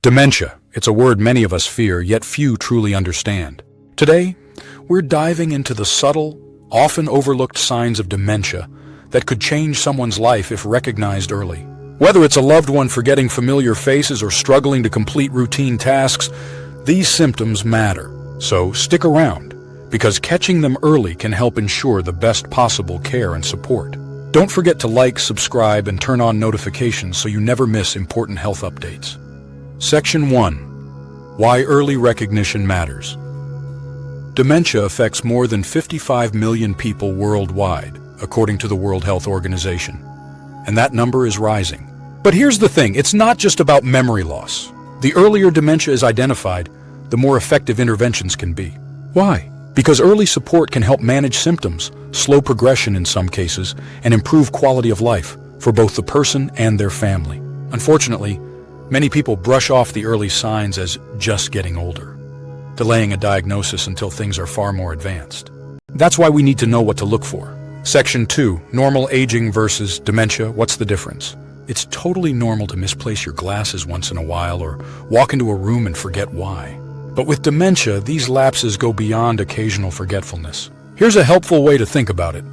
Dementia. It's a word many of us fear, yet few truly understand. Today, we're diving into the subtle, often overlooked signs of dementia that could change someone's life if recognized early. Whether it's a loved one forgetting familiar faces or struggling to complete routine tasks, these symptoms matter. So stick around, because catching them early can help ensure the best possible care and support. Don't forget to like, subscribe, and turn on notifications so you never miss important health updates. Section 1. Why early recognition matters. Dementia affects more than 55 million people worldwide, according to the World Health Organization. And that number is rising. But here's the thing, it's not just about memory loss. The earlier dementia is identified, the more effective interventions can be. Why? Because early support can help manage symptoms, slow progression in some cases, and improve quality of life for both the person and their family. Unfortunately, many people brush off the early signs as just getting older, delaying a diagnosis until things are far more advanced. That's why we need to know what to look for. Section 2. Normal aging versus dementia. What's the difference? It's totally normal to misplace your glasses once in a while or walk into a room and forget why. But with dementia, these lapses go beyond occasional forgetfulness. Here's a helpful way to think about it.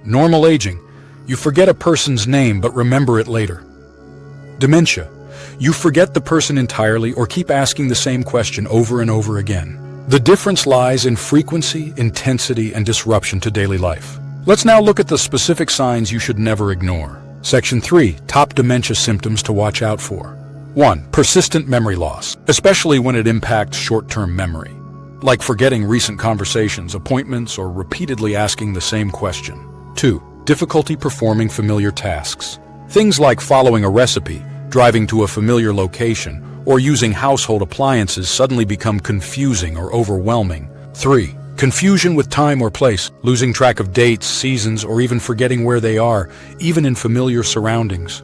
Normal aging. You forget a person's name but remember it later. Dementia. You forget the person entirely or keep asking the same question over and over again. The difference lies in frequency, intensity, and disruption to daily life. Let's now look at the specific signs you should never ignore. Section 3. Top dementia symptoms to watch out for. 1. Persistent memory loss, especially when it impacts short-term memory, like forgetting recent conversations, appointments, or repeatedly asking the same question. 2. Difficulty performing familiar tasks. Things like following a recipe, driving to a familiar location, or using household appliances suddenly become confusing or overwhelming. 3. Confusion with time or place, losing track of dates, seasons, or even forgetting where they are, even in familiar surroundings.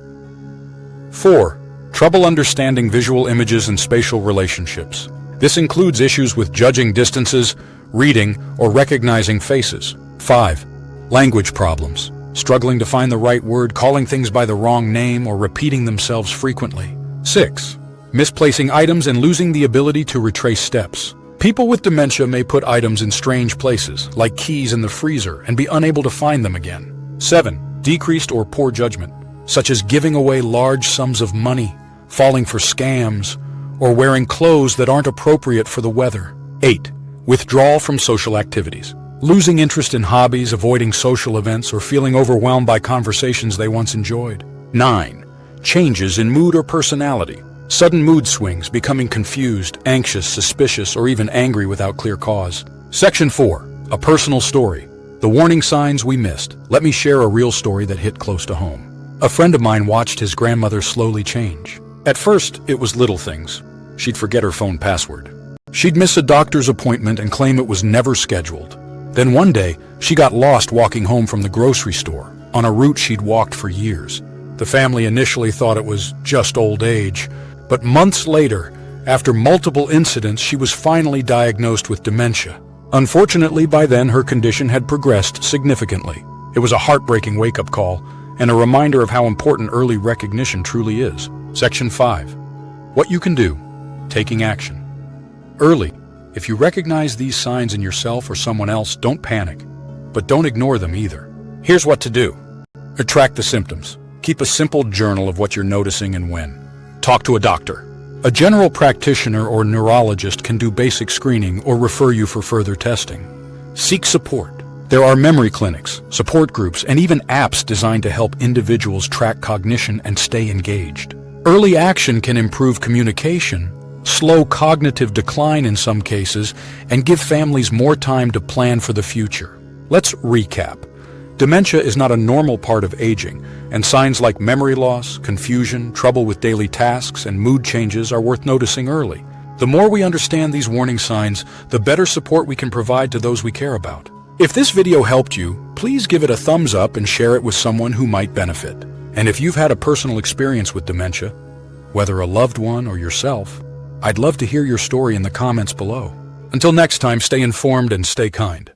4. Trouble understanding visual images and spatial relationships. This includes issues with judging distances, reading, or recognizing faces. 5. Language problems. Struggling to find the right word, calling things by the wrong name, or repeating themselves frequently. 6. Misplacing items and losing the ability to retrace steps. People with dementia may put items in strange places, like keys in the freezer, and be unable to find them again. 7. Decreased or poor judgment, such as giving away large sums of money, falling for scams, or wearing clothes that aren't appropriate for the weather. 8. Withdrawal from social activities. Losing interest in hobbies, avoiding social events, or feeling overwhelmed by conversations they once enjoyed. 9. Changes in mood or personality. Sudden mood swings, becoming confused, anxious, suspicious, or even angry without clear cause. Section 4. A personal story. The warning signs we missed. Let me share a real story that hit close to home. A friend of mine watched his grandmother slowly change. At first, it was little things. She'd forget her phone password. She'd miss a doctor's appointment and claim it was never scheduled. Then one day, she got lost walking home from the grocery store, on a route she'd walked for years. The family initially thought it was just old age, but months later, after multiple incidents, she was finally diagnosed with dementia. Unfortunately, by then, her condition had progressed significantly. It was a heartbreaking wake-up call, and a reminder of how important early recognition truly is. Section 5. What you can do. Taking action. Early. If you recognize these signs in yourself or someone else, don't panic, but don't ignore them either. Here's what to do. Track the symptoms. Keep a simple journal of what you're noticing and when. Talk to a doctor. A general practitioner or neurologist can do basic screening or refer you for further testing. Seek support. There are memory clinics, support groups, and even apps designed to help individuals track cognition and stay engaged. Early action can improve communication, slow cognitive decline in some cases, and give families more time to plan for the future. Let's recap. Dementia is not a normal part of aging, and signs like memory loss, confusion, trouble with daily tasks, and mood changes are worth noticing early. The more we understand these warning signs, the better support we can provide to those we care about. If this video helped you, please give it a thumbs up and share it with someone who might benefit. And if you've had a personal experience with dementia, whether a loved one or yourself, I'd love to hear your story in the comments below. Until next time, stay informed and stay kind.